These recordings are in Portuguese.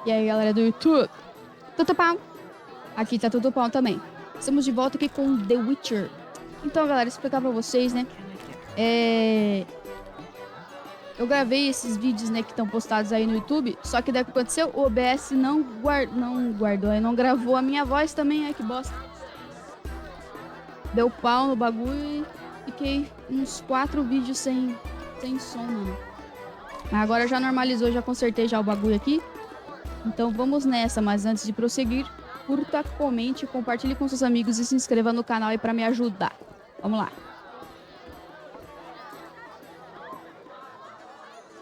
E aí, galera do YouTube? Tudo pau? Aqui tá tudo pau também. Estamos de volta aqui com The Witcher. Então, galera, explicar pra vocês, né? Eu gravei esses vídeos, né, que estão postados aí no YouTube. Só que daí o que aconteceu? O OBS não guardou, aí não gravou a minha voz também. Ai, que bosta. Deu pau no bagulho e fiquei uns 4 vídeos sem som, mano. Mas agora já normalizou, já consertei já o bagulho aqui. Então vamos nessa, mas antes de prosseguir, curta, comente, compartilhe com seus amigos e se inscreva no canal aí pra me ajudar. Vamos lá.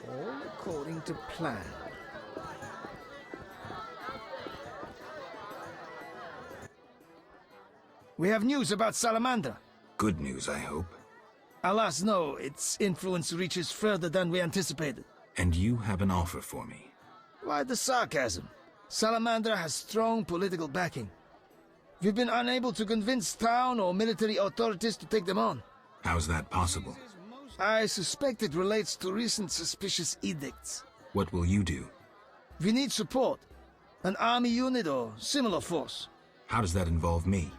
All according to plan. We have news about Salamandra. Good news, I hope. Alas, no, its influence reaches further than we anticipated. And you have an offer for me. Why the sarcasm? Salamandra has strong political backing. We've been unable to convince town or military authorities to take them on. How's that possible? I suspect it relates to recent suspicious edicts. What will you do? We need support. An army unit or similar force. How does that involve me?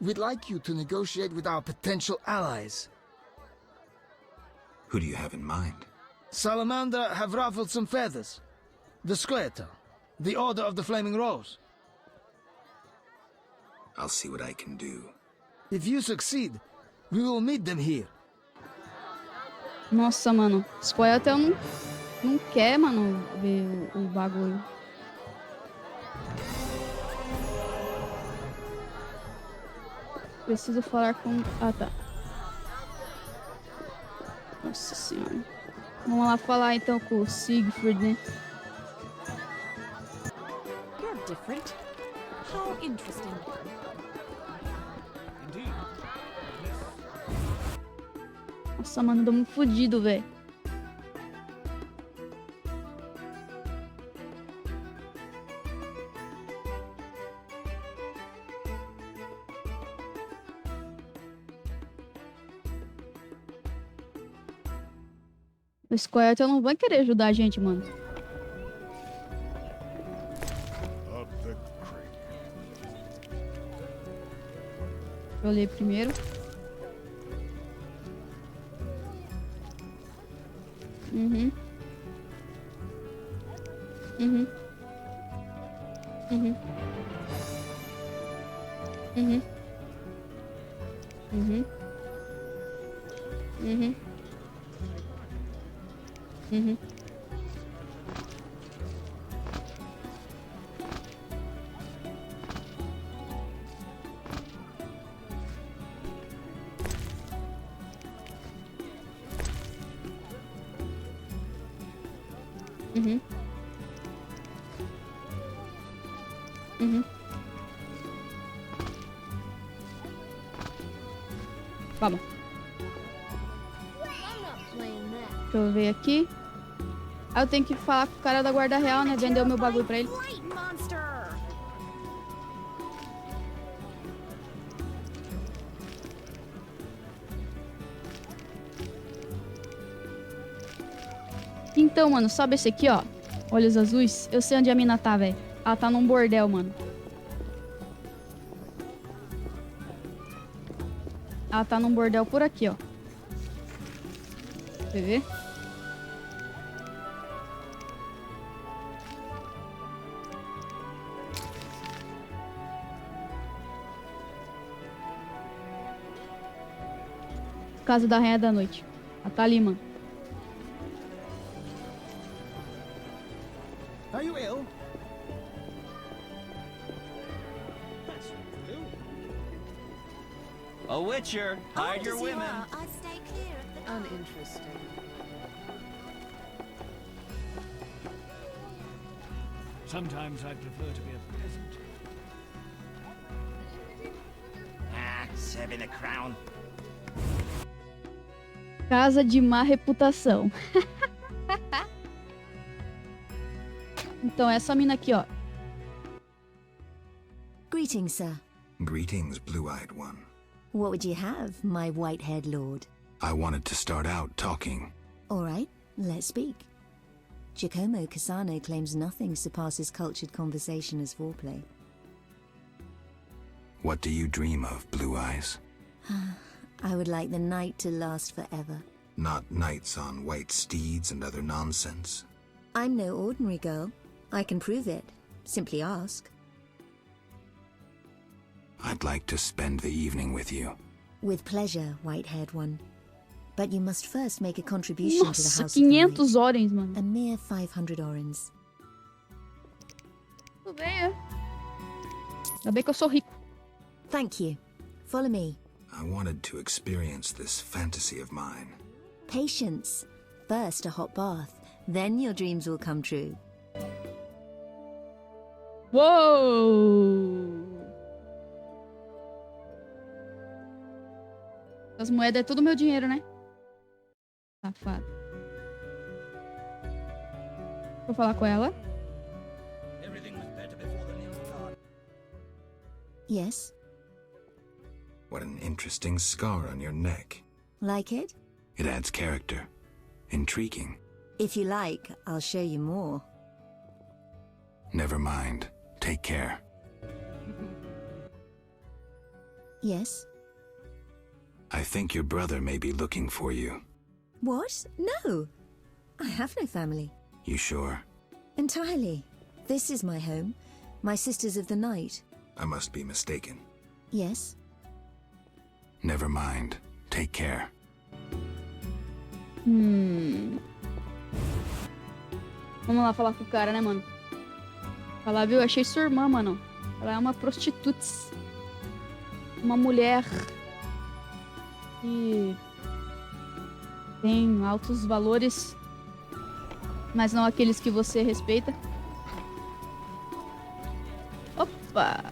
We'd like you to negotiate with our potential allies. Who do you have in mind? Salamander have ruffled some feathers. The Squatter, the Order of the Flaming Rose. I'll see what I can do. If you succeed, we will meet them here. Nossa, mano. Spoiler até não quer, mano, ver o bagulho. Preciso falar com... Ah, tá. Nossa senhora. Vamos lá falar então com o Siegfried, né? You're different. How interesting. Nossa, mano, tô muito fodido, velho. O Square não vai querer ajudar a gente, mano. Eu olhei primeiro. Uhum. Uhum. Uhum. Uhum. Uhum. Uhum. Uhum. Uhum. Uhum. Vamos. Deixa eu ver aqui. Aí eu tenho que falar com o cara da guarda real, né? Vender o meu bagulho pra ele. Então, mano, sabe esse aqui, ó? Olhos azuis. Eu sei onde a mina tá, velho. Ela tá num bordel, mano. Ela tá num bordel por aqui, ó. Quer ver? Casa da Rainha da Noite. Ela tá ali, mano. Are you ill? A Witcher, hide your women. I'd stay clear of the... Uninteresting. Sometimes I prefer to be a peasant. Serving the crown. Casa de má reputação. Então, essa mina aqui, ó. Greetings, sir. Greetings, blue-eyed one. What would you have, my white-haired lord? I wanted to start out talking. All right, let's speak. Giacomo Cassano claims nothing surpasses cultured conversation as foreplay. What do you dream of, Blue Eyes? I would like the night to last forever. Not knights on white steeds and other nonsense. I'm no ordinary girl. I can prove it. Simply ask. I'd like to spend the evening with you. With pleasure, white-haired one. But you must first make a contribution to the Nossa, House of the Night. 500 orens, mano. A mere 500 orens. Tudo bem, é. Ainda bem que eu sou rico. Thank you. Follow me. I wanted to experience this fantasy of mine. Patience. First a hot bath, then your dreams will come true. Uou! As moedas é tudo meu dinheiro, né? Safado. Vou falar com ela. Yes? What an interesting scar on your neck. Like it? It adds character. Intriguing. If you like, I'll show you more. Never mind. Take care. Yes? I think your brother may be looking for you. What? No! I have no family. You sure? Entirely. This is my home. My sisters of the night. I must be mistaken. Yes? Never mind. Take care. Vamos lá falar com o cara, né, mano? Falar, viu? Achei sua irmã, mano. Ela é uma prostituta. Uma mulher que tem altos valores, mas não aqueles que você respeita. Opa!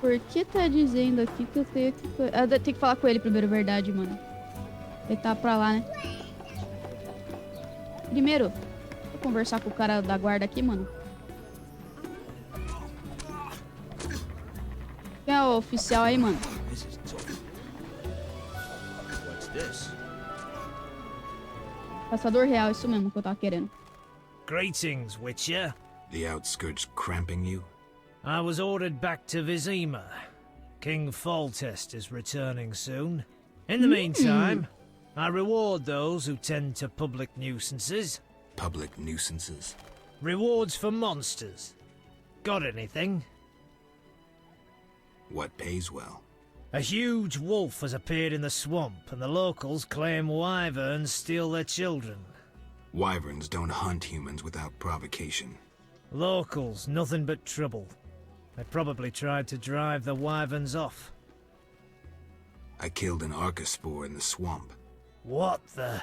Por que tá dizendo aqui que eu tenho que... Eu tenho que falar com ele primeiro, verdade, mano. Ele tá pra lá, né? Primeiro, vou conversar com o cara da guarda aqui, mano. Quem é o oficial aí, mano? Caçador real, isso mesmo que eu tava querendo. Greetings, Witcher. The outskirts cramping you? I was ordered back to Vizima. King Foltest is returning soon. In the meantime, I reward those who tend to public nuisances. Public nuisances? Rewards for monsters. Got anything? What pays well? A huge wolf has appeared in the swamp, and the locals claim wyverns steal their children. Wyverns don't hunt humans without provocation. Locals, nothing but trouble. They probably tried to drive the wyverns off. I killed an archospore in the swamp. What the...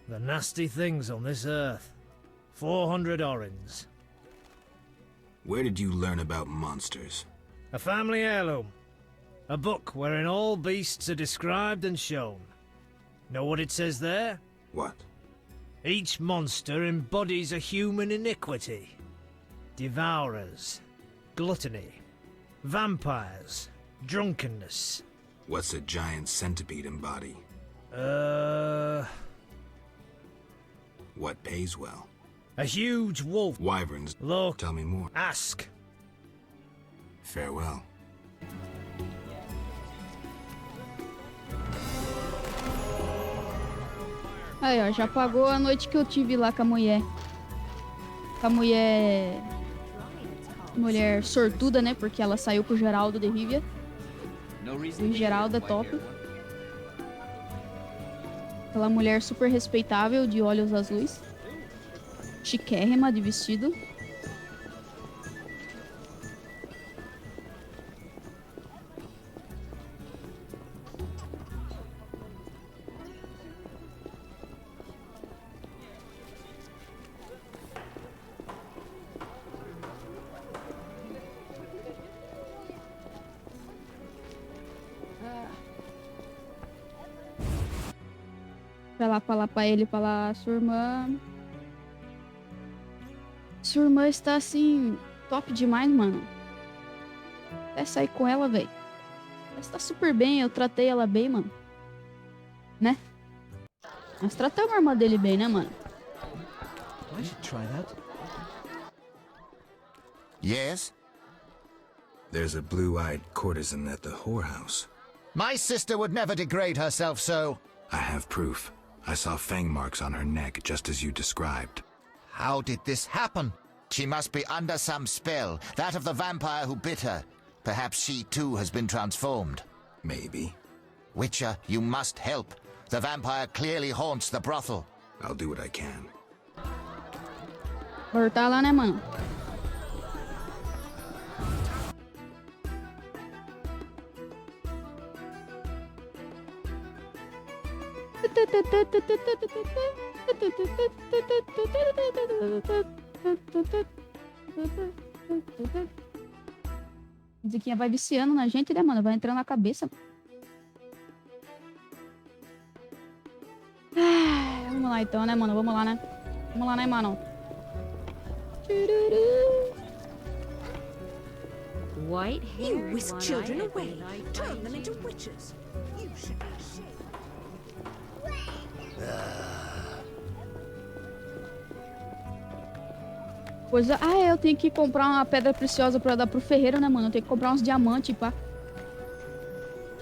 The nasty things on this earth. 400 orens. Where did you learn about monsters? A family heirloom. A book wherein all beasts are described and shown. Know what it says there? What? Each monster embodies a human iniquity. Devourers, gluttony, vampires, drunkenness. What's a giant centipede embody? What pays well? A huge wolf. Wyverns. Look. Tell me more. Ask. Farewell. Aí, ó, já pagou a noite que eu tive lá com a mulher. Com a mulher... Mulher sortuda, né? Porque ela saiu com o Geraldo de Rívia. O Geraldo é top. Aquela mulher super respeitável, de olhos azuis. Chiquérrima de vestido. Pra lá falar pra ele, falar, sua irmã está assim, top demais, mano. Até sair com ela, velho. Ela está super bem, eu tratei ela bem, mano. Né? Nós tratamos a irmã dele bem, né, mano? I should try that. Yes? There's a blue-eyed courtesan at the whorehouse. My sister would never degrade herself so. I have proof. I saw fang marks on her neck, just as you described. How did this happen? She must be under some spell, that of the vampire who bit her. Perhaps she too has been transformed. Maybe. Witcher, you must help. The vampire clearly haunts the brothel. I'll do what I can. Voltar lá, né, mano? A musiquinha vai viciando na gente, né, mano? Vai entrando na cabeça. Vamos lá então, né, mano? Vamos lá, né? Vamos lá, né, mano? You whisk children away, turn them into witches. You should be ashamed. Pois é, eu tenho que comprar uma pedra preciosa pra dar pro ferreiro, né, mano? Eu tenho que comprar uns diamantes, pá.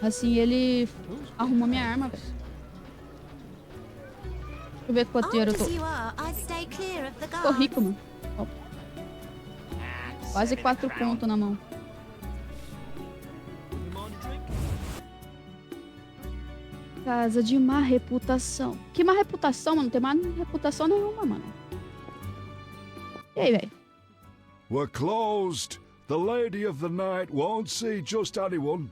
Assim ele arruma minha arma. Deixa eu ver quanto dinheiro eu tô. Tô rico, mano. Ó. Quase 4 contos na mão. Casa de má reputação. Que má reputação, mano? Não tem má reputação nenhuma, mano. E aí, velho? We're closed. The lady of the night won't see just anyone.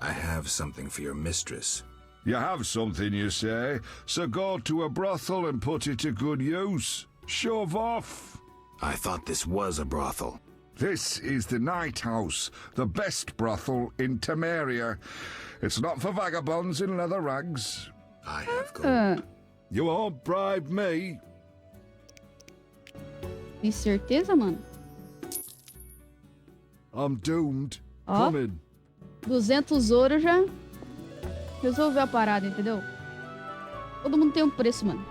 I have something for your mistress. You have something, you say, so go to a brothel and put it to good use. Shove off. I thought this was a brothel. This is the Night House, the best brothel in Temeria. It's not for vagabonds in leather rags. I have gold. You won't bribe me. Tem certeza, mano? I'm doomed. Ó, Come in. 200 ouro já resolveu a parada, entendeu? Todo mundo tem um preço, mano.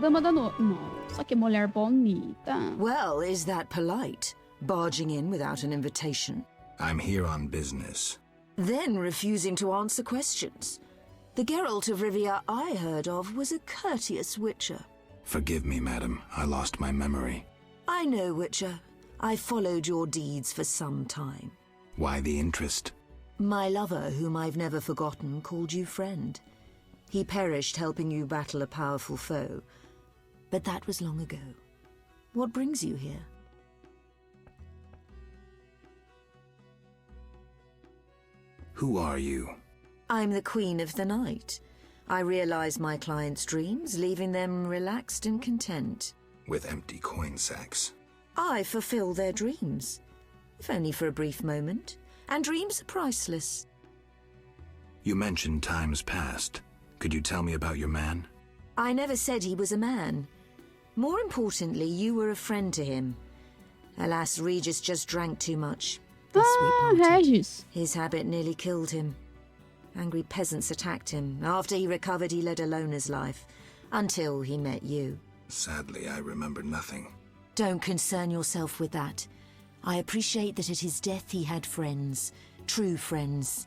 Dama da noite. Nossa, que mulher bonita. Well, is that polite? Barging in without an invitation? I'm here on business. Then refusing to answer questions. The Geralt de Rívia I heard of was a courteous witcher. Forgive me, madam. I lost my memory. I know, Witcher. I followed your deeds for some time. Why the interest? My lover, whom I've never forgotten, called you friend. He perished helping you battle a powerful foe. But that was long ago. What brings you here? Who are you? I'm the Queen of the Night. I realize my clients' dreams, leaving them relaxed and content. With empty coin sacks. I fulfill their dreams, if only for a brief moment. And dreams are priceless. You mentioned times past. Could you tell me about your man? I never said he was a man. More importantly, you were a friend to him. Alas, Regis just drank too much. Thus we parted. Regis. His habit nearly killed him. Angry peasants attacked him. After he recovered, he led a loner's life. Until he met you. Sadly, I remember nothing. Don't concern yourself with that. I appreciate that at his death he had friends. True friends.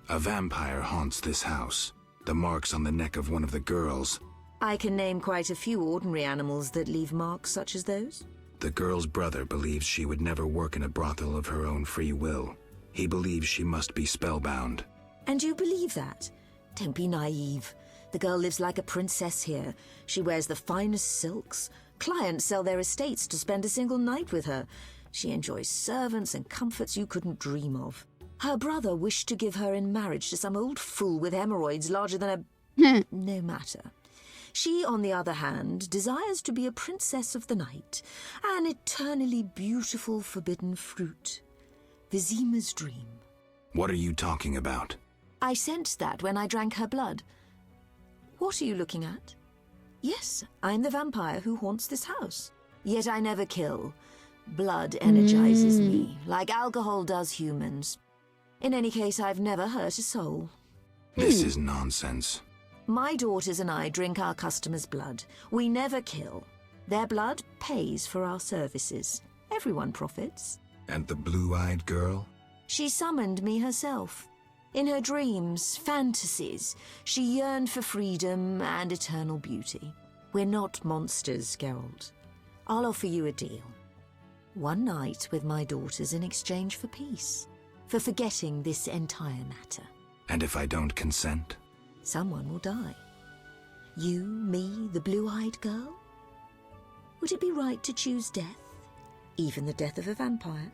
A vampire haunts this house. The marks on the neck of one of the girls. I can name quite a few ordinary animals that leave marks such as those. The girl's brother believes she would never work in a brothel of her own free will. He believes she must be spellbound. And you believe that? Don't be naive. The girl lives like a princess here. She wears the finest silks. Clients sell their estates to spend a single night with her. She enjoys servants and comforts you couldn't dream of. Her brother wished to give her in marriage to some old fool with hemorrhoids larger than a... No matter. She, on the other hand, desires to be a princess of the night, an eternally beautiful forbidden fruit. Vizima's dream. What are you talking about? I sensed that when I drank her blood. What are you looking at? Yes, I'm the vampire who haunts this house. Yet I never kill. Blood energizes me, like alcohol does humans. In any case, I've never hurt a soul. This is nonsense. My daughters and I drink our customers' blood. We never kill. Their blood pays for our services. Everyone profits. And the blue-eyed girl? She summoned me herself. In her dreams, fantasies, she yearned for freedom and eternal beauty. We're not monsters, Geralt. I'll offer you a deal. One night with my daughters in exchange for peace. For forgetting this entire matter. And if I don't consent? Someone will die. You, me, the blue-eyed girl? Would it be right to choose death? Even the death of a vampire?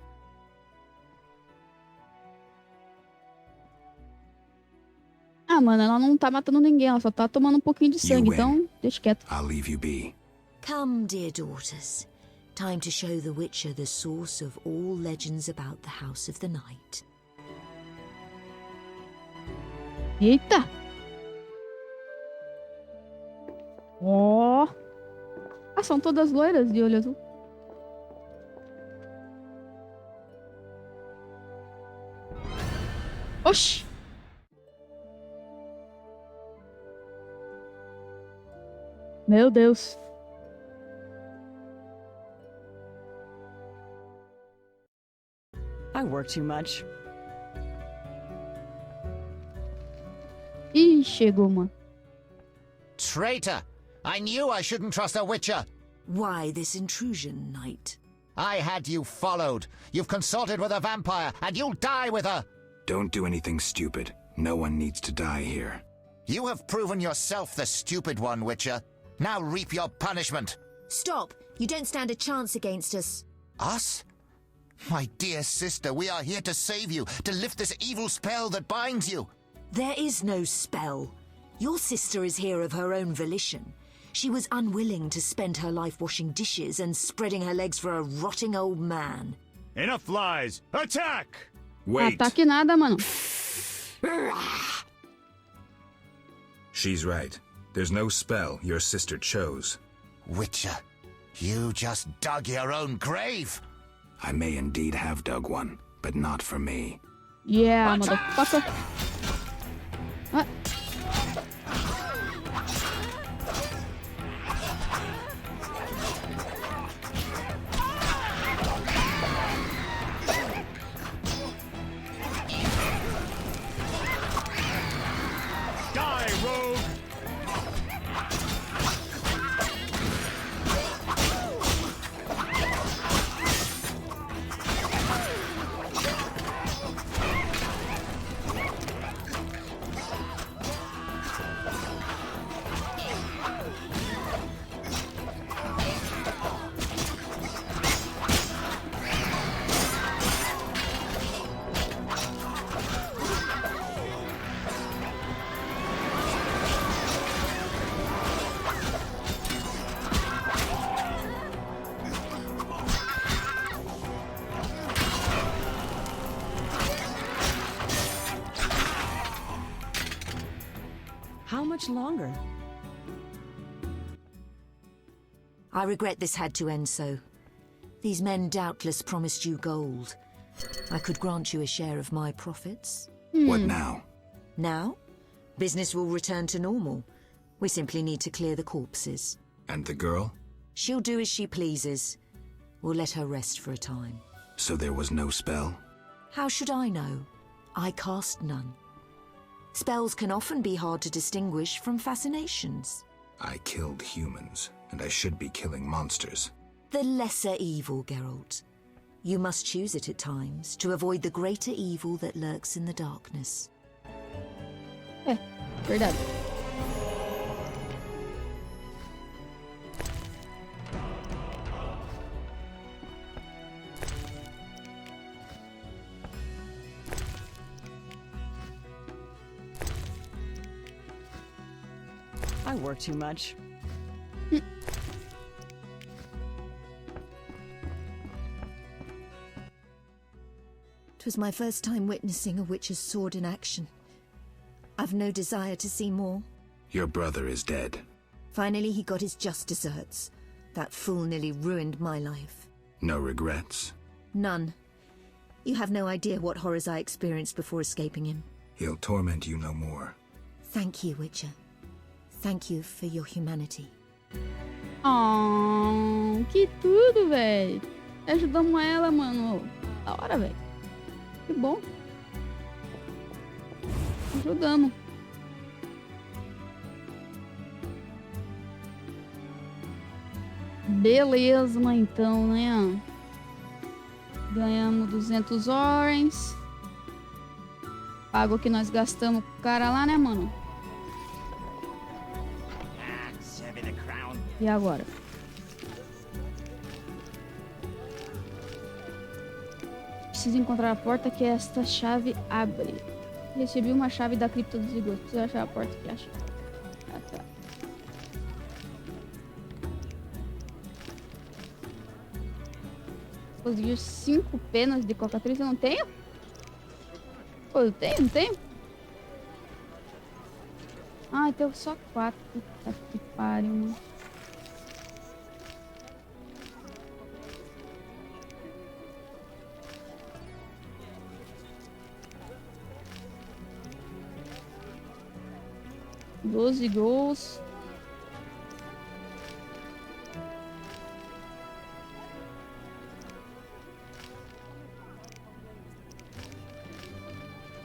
Ah, mano, ela não tá matando ninguém, ela só tá tomando um pouquinho de sangue, então deixa quieto. I'll leave you be. Come, dear daughters. Time to show the Witcher the source of all legends about the House of the Night. Eita! Ó! Ah, são todas loiras de olho azul. Oxi! Meu Deus. I work too much. Ih, chegou uma. Traitor! I knew I shouldn't trust a Witcher! Why this intrusion, knight? I had you followed. You've consulted with a vampire, and you'll die with her! Don't do anything stupid. No one needs to die here. You have proven yourself the stupid one, Witcher. Now reap your punishment. Stop! You don't stand a chance against us. Us? My dear sister, we are here to save you, to lift this evil spell that binds you. There is no spell. Your sister is here of her own volition. She was unwilling to spend her life washing dishes and spreading her legs for a rotting old man. Enough lies! Attack! Wait! Ataque nada, mano. She's right. There's no spell your sister chose. Witcher, you just dug your own grave. I may indeed have dug one, but not for me. Yeah, motherfucker. Ah. Die, rogue! How much longer? I regret this had to end so. These men doubtless promised you gold. I could grant you a share of my profits. What now? Now, business will return to normal. We simply need to clear the corpses. And the girl? She'll do as she pleases. We'll let her rest for a time. So there was no spell? How should I know? I cast none. Spells can often be hard to distinguish from fascinations. I killed humans, and I should be killing monsters. The lesser evil, Geralt. You must choose it at times to avoid the greater evil that lurks in the darkness. Verdade. I work too much. 'Twas my first time witnessing a witch's sword in action. I've no desire to see more. Your brother is dead. Finally, he got his just desserts. That fool nearly ruined my life. No regrets? None. You have no idea what horrors I experienced before escaping him. He'll torment you no more. Thank you, Witcher. Thank you for your humanity. Oh, que tudo, velho. Ajudamos ela, mano. Da hora, velho. Que bom. Ajudamos. Beleza, então, né? Ganhamos 200 orens. Paga o que nós gastamos com o cara lá, né, mano? E agora? Preciso encontrar a porta que esta chave abre. Recebi uma chave da cripta dos Igor. Preciso achar a porta que acha. Ah, tá. Conseguir 5 penas de cocatriz, eu não tenho? Pô, eu tenho, não tenho? Ah, eu tenho só 4. Puta que pariu, mano. Doze gols.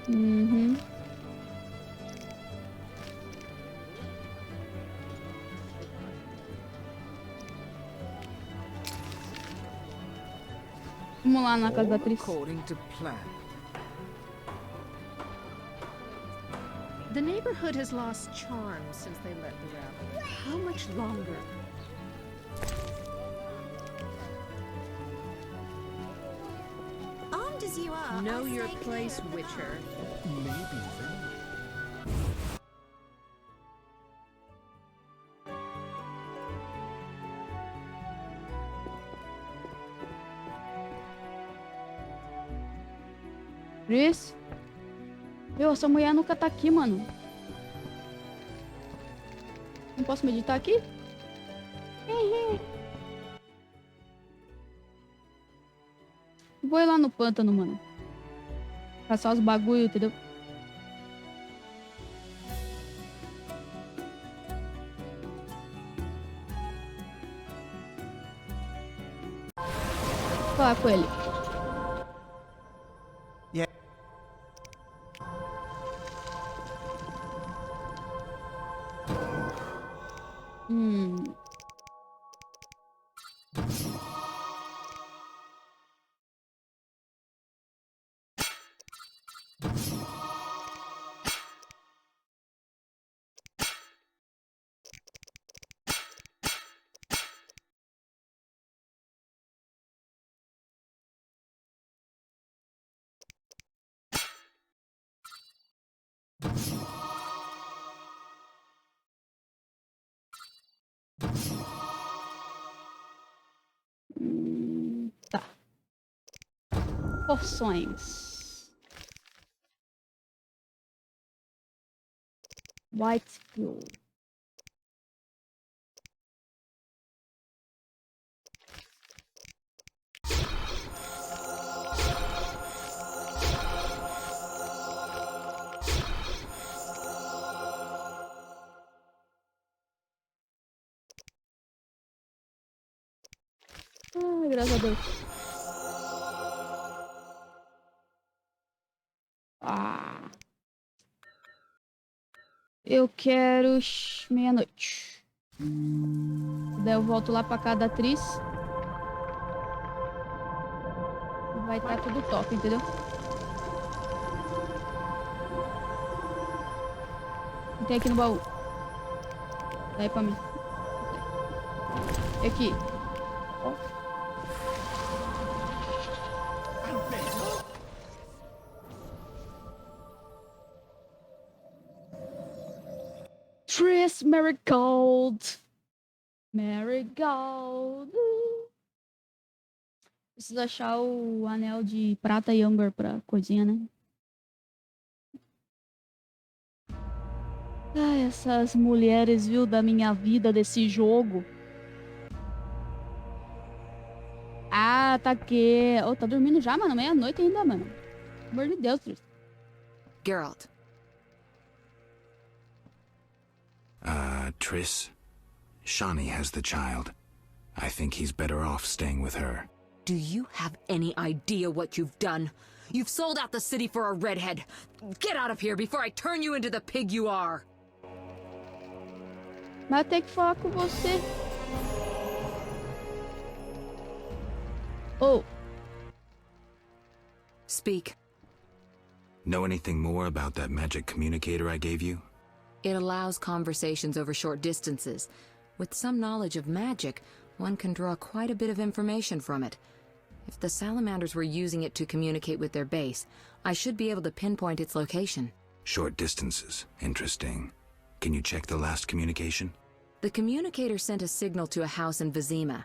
Uhum. Vamos lá na casa da atriz. According to plan. The neighborhood has lost charm since they let the rabbit. How much longer? Armed as you are, Know I your stay place, clear of the Witcher. Maybe then. Chris? Meu, essa mulher nunca tá aqui, mano. Não posso meditar aqui? Vou ir lá no pântano, mano. Caçar os bagulho, entendeu? Vou falar com ele. Tá. Porções. White fuel. Ai, graças a Deus. Ah. Eu quero meia-noite. Daí eu volto lá pra casa da atriz. Vai estar tudo top, entendeu? Tem aqui no baú. Daí pra mim. E aqui. Tris Marigold. Marigold. Preciso achar o anel de prata e âmbar pra coisinha, né? Ai, essas mulheres, viu, da minha vida, desse jogo. Ah, tá aqui. Oh, tá dormindo já, mano? Meia-noite ainda, mano. Pelo amor de Deus, Tris. Geralt. But Triss, Shani has the child. I think he's better off staying with her. Do you have any idea what you've done? You've sold out the city for a redhead. Get out of here before I turn you into the pig you are. Mas eu tenho que falar com você. Oh. Speak. Know anything more about that magic communicator I gave you? It allows conversations over short distances. With some knowledge of magic, one can draw quite a bit of information from it. If the salamanders were using it to communicate with their base, I should be able to pinpoint its location. Short distances. Interesting. Can you check the last communication? The communicator sent a signal to a house in Vizima.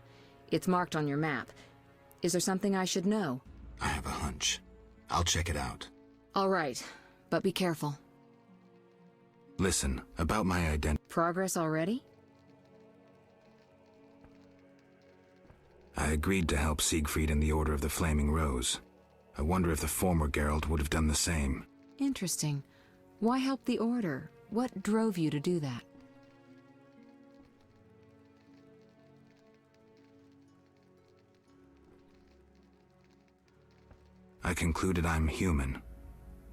It's marked on your map. Is there something I should know? I have a hunch. I'll check it out. All right, but be careful. Listen, about my identity. Progress already? I agreed to help Siegfried in the Order of the Flaming Rose. I wonder if the former Geralt would have done the same. Interesting. Why help the Order? What drove you to do that? I concluded I'm human.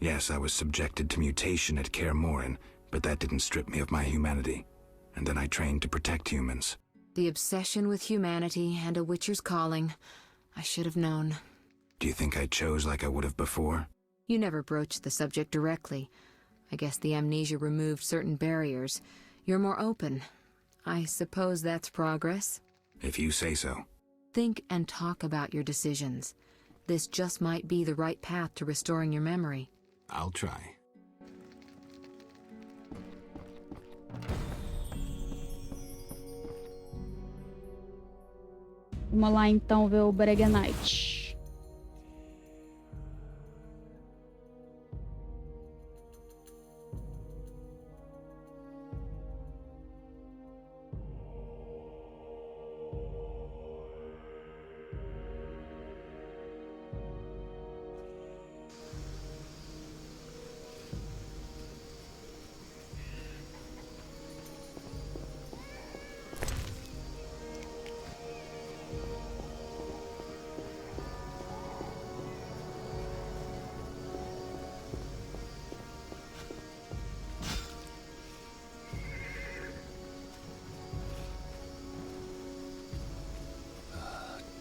Yes, I was subjected to mutation at Kaer Morhen, but that didn't strip me of my humanity. And then I trained to protect humans. The obsession with humanity and a witcher's calling. I should have known. Do you think I chose like I would have before? You never broached the subject directly. I guess the amnesia removed certain barriers. You're more open. I suppose that's progress? If you say so. Think and talk about your decisions. This just might be the right path to restoring your memory. I'll try. Vamos lá então ver o Brega Knight.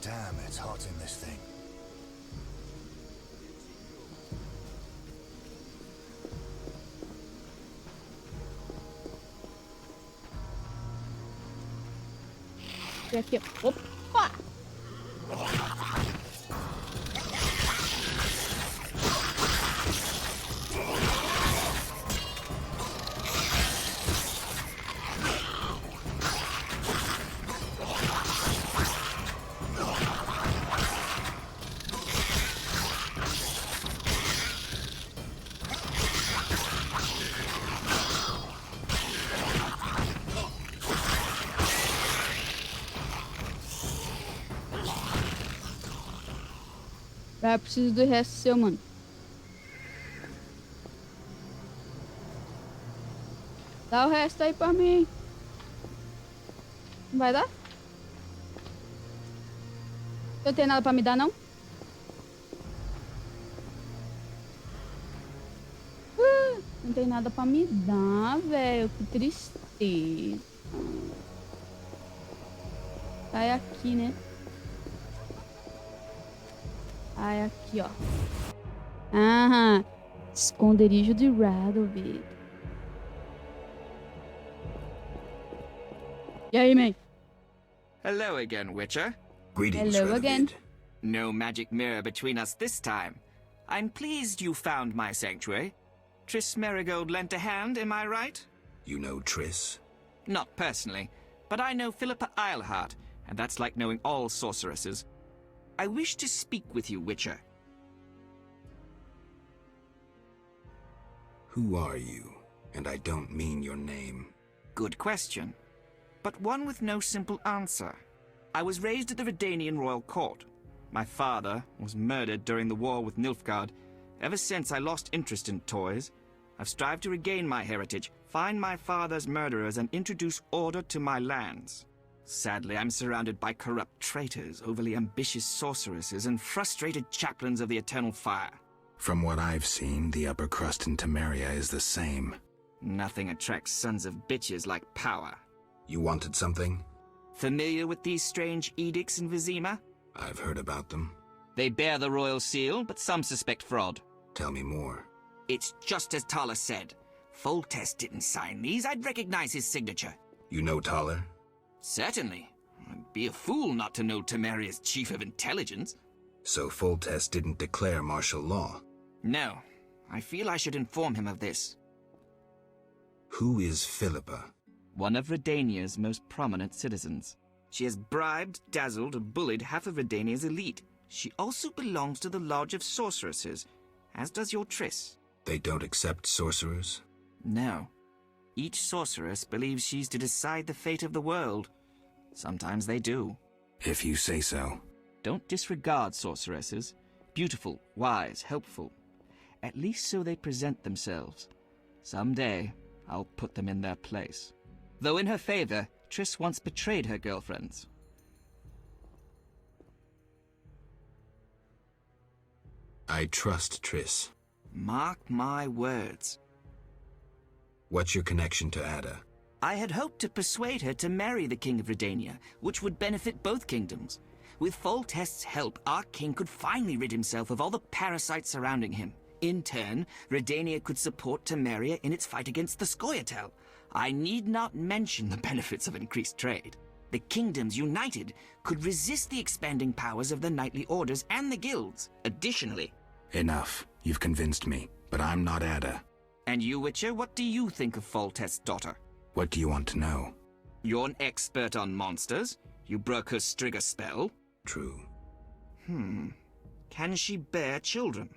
Damn, it's hot in this thing. E aqui, opa! Eu preciso do resto seu, mano. Dá o resto aí pra mim. Não vai dar? Não tem nada pra me dar, não? Não tem nada pra me dar, velho. Que tristeza. Sai aqui, né? Ai, aqui, ó. Ah, esconderijo de Radovid. E aí, man? Hello again, Witcher. Greetings, Hello Radovid. again. No magic mirror between us this time. I'm pleased you found my sanctuary. Triss Merigold lent a hand, am I right? You know Triss? Not personally, but I know Philippa Eilhart, and that's like knowing all sorceresses. I wish to speak with you, Witcher. Who are you? And I don't mean your name. Good question, but one with no simple answer. I was raised at the Redanian royal court. My father was murdered during the war with Nilfgaard. Ever since I lost interest in toys, I've strived to regain my heritage, Find my father's murderers and introduce order to my lands. Sadly, I'm surrounded by corrupt traitors, overly ambitious sorceresses, and frustrated chaplains of the Eternal Fire. From what I've seen, the upper crust in Temeria is the same. Nothing attracts sons of bitches like power. You wanted something? Familiar with these strange edicts in Vizima? I've heard about them. They bear the royal seal, but some suspect fraud. Tell me more. It's just as Tala said. Foltest didn't sign these. I'd recognize his signature. You know Taller? Certainly. I'd be a fool not to know Temeria's chief of intelligence. So Foltest didn't declare martial law? No. I feel I should inform him of this. Who is Philippa? One of Redania's most prominent citizens. She has bribed, dazzled, or bullied half of Redania's elite. She also belongs to the Lodge of Sorceresses, as does your Triss. They don't accept sorcerers? No. Each sorceress believes she's to decide the fate of the world. Sometimes they do. If you say so. Don't disregard sorceresses. Beautiful, wise, helpful. At least so they present themselves. Someday, I'll put them in their place. Though in her favor, Triss once betrayed her girlfriends. I trust Triss. Mark my words. What's your connection to Ada? I had hoped to persuade her to marry the King of Redania, which would benefit both kingdoms. With Foltest's help, our king could finally rid himself of all the parasites surrounding him. In turn, Redania could support Temeria in its fight against the Scoia'tael. I need not mention the benefits of increased trade. The kingdoms united could resist the expanding powers of the knightly orders and the guilds. Additionally... Enough. You've convinced me, but I'm not Ada. And you, Witcher, what do you think of Foltest's daughter? What do you want to know? You're an expert on monsters. You broke her Strigger spell. True. Can she bear children?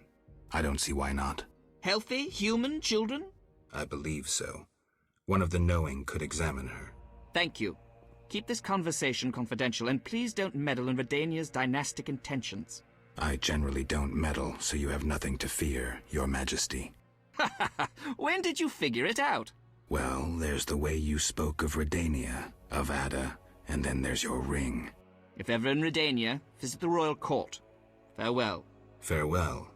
I don't see why not. Healthy, human children? I believe so. One of the knowing could examine her. Thank you. Keep this conversation confidential, and please don't meddle in Redania's dynastic intentions. I generally don't meddle, so you have nothing to fear, Your Majesty. When did you figure it out? Well, there's the way you spoke of Redania, of Ada, and then there's your ring. If ever in Redania, visit the royal court. Farewell. Farewell,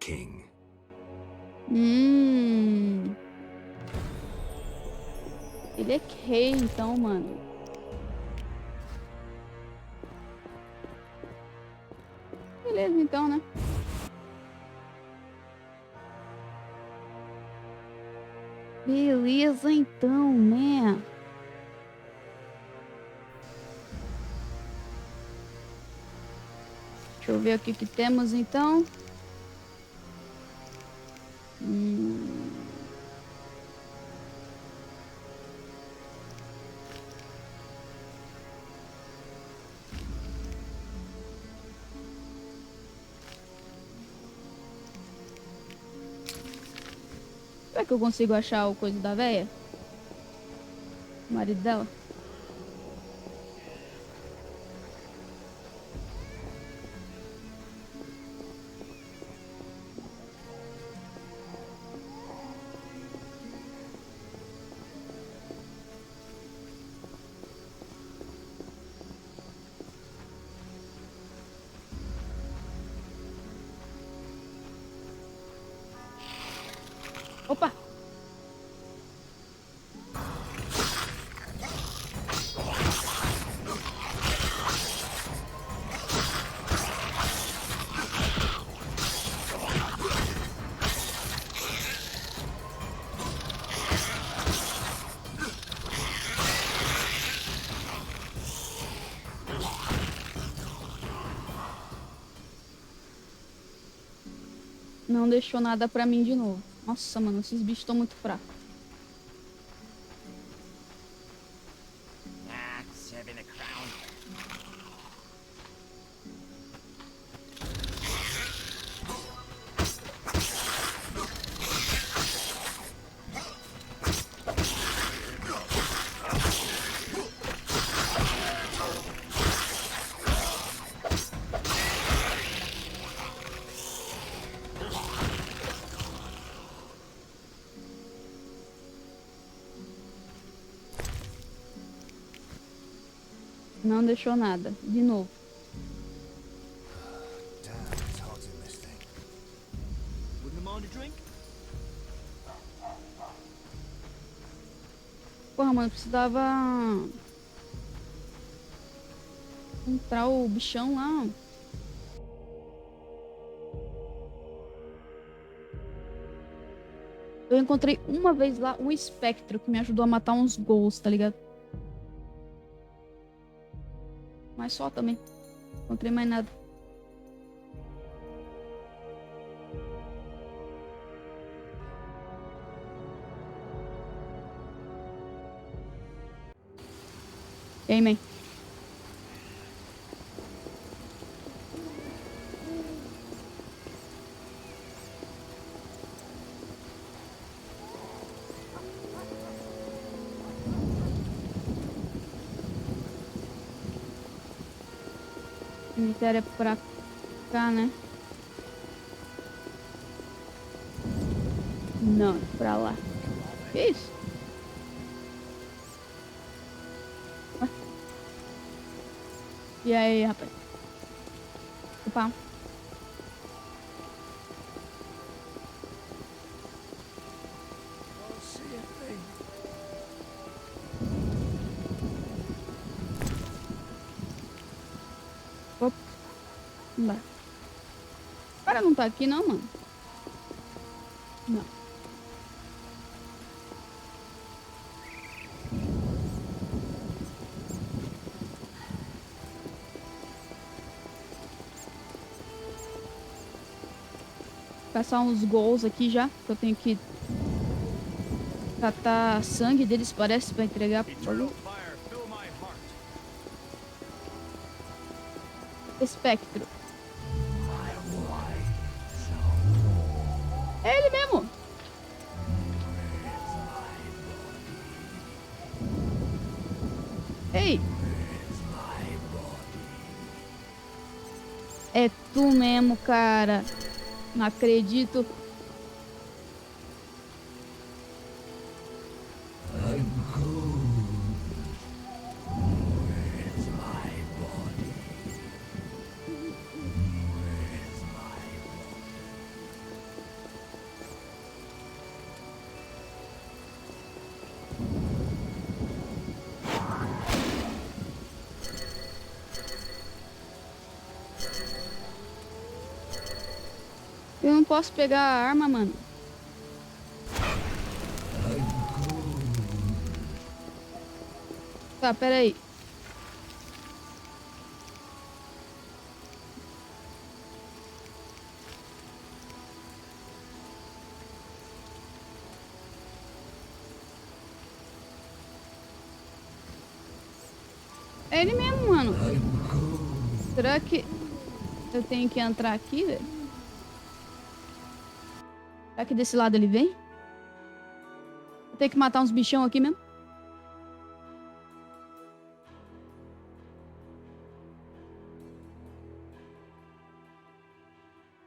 King. Ele é rei, então, mano. Beleza, então, né? Beleza, então, né? Deixa eu ver o que temos, então. Será que eu consigo achar o coisa da véia? O marido dela? Opa! Não deixou nada pra mim de novo. Nossa, mano, esses bichos estão muito fracos. Não deixou nada. De novo. Porra, mano, precisava encontrar o bichão lá. Eu encontrei uma vez lá um espectro que me ajudou a matar uns ghouls, tá ligado? Mas só também. Não encontrei mais nada. E aí, man? Cemitério é pra cá, né? Não, pra lá. Que isso? Ué? E aí, rapaz? Opa. Não dá. O cara não tá aqui não, mano. Não. Passar uns gols aqui já. Que eu tenho que catar sangue deles, parece, pra entregar pro bagulho. Espectro. É ele mesmo. Ei. É tu mesmo, cara. Não acredito. Eu não posso pegar a arma, mano. Tá, pera aí. É ele mesmo, mano. Será que eu tenho que entrar aqui, velho? Será que desse lado ele vem? Vou ter que matar uns bichão aqui mesmo.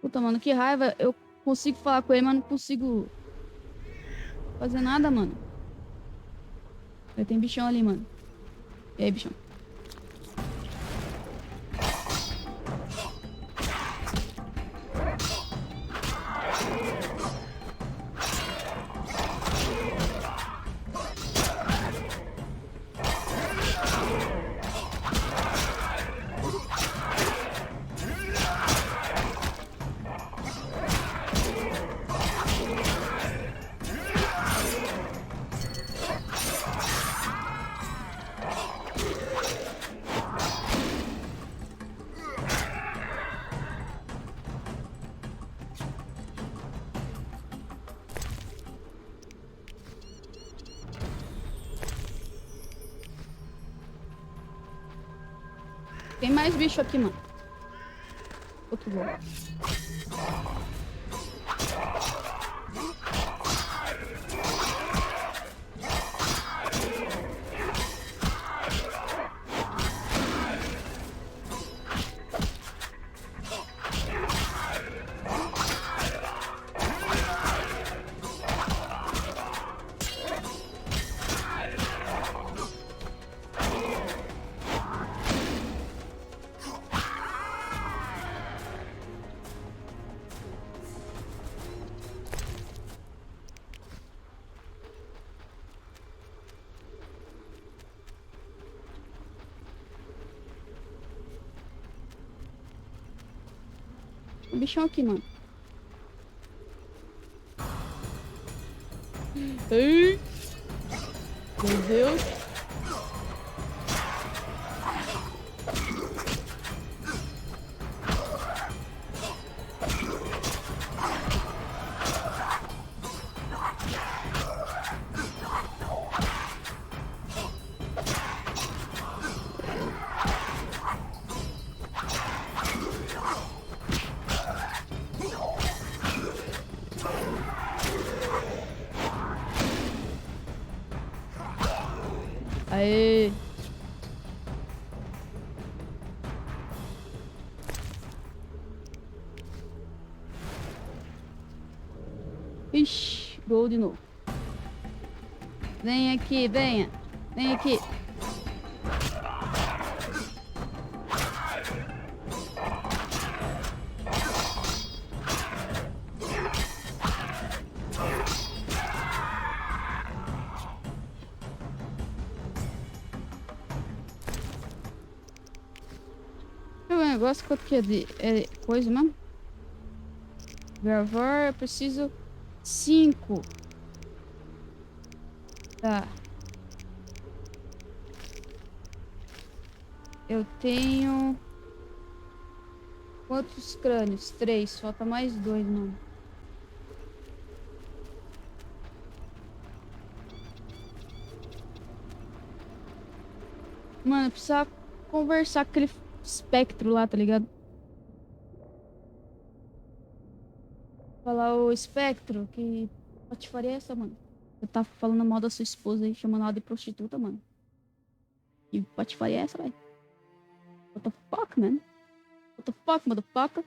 Puta, mano, que raiva. Eu consigo falar com ele, mas não consigo fazer nada, mano. Tem bichão ali, mano. E aí, bichão? Tem mais bicho aqui, mano. Outro gol. Um bichão aqui, mano. Ei! Meu Deus! Aê! Ixi, gol de novo. Vem aqui, venha. Vem aqui. Negócio quanto que é de coisa mesmo? Gravar, eu preciso 5. Tá. Eu tenho quantos crânios? 3, falta mais 2, mano. Mano, precisa conversar com aquele espectro lá, tá ligado? Falar o espectro, que patifaria é essa, mano? Eu tava falando mal da sua esposa aí, chamando ela de prostituta, mano. Que patifaria é essa, velho? What the fuck, man? What the fuck, motherfucker?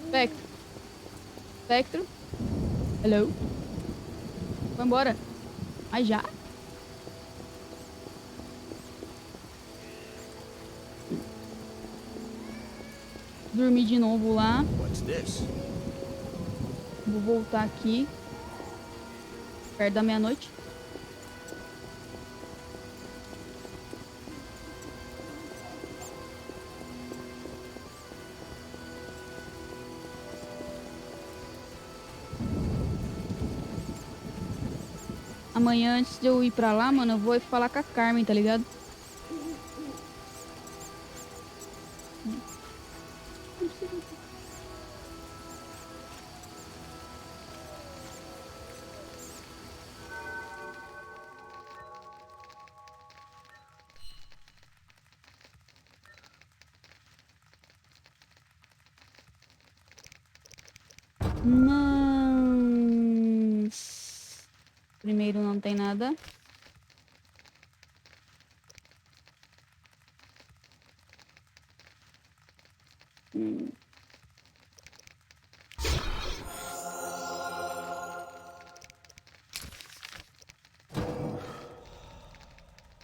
Espectro. Espectro. Hello? Vai embora. Mas já? Dormir de novo lá. Vou voltar aqui. Perto da meia-noite. Amanhã, antes de eu ir pra lá, mano, eu vou falar com a Carmen, tá ligado? Mas... primeiro não tem nada.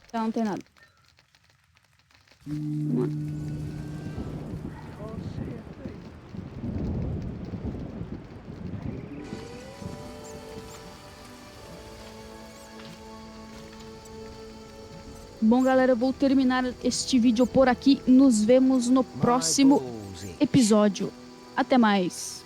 Então não tem nada. Bom, galera, eu vou terminar este vídeo por aqui. Nos vemos no próximo episódio. Até mais.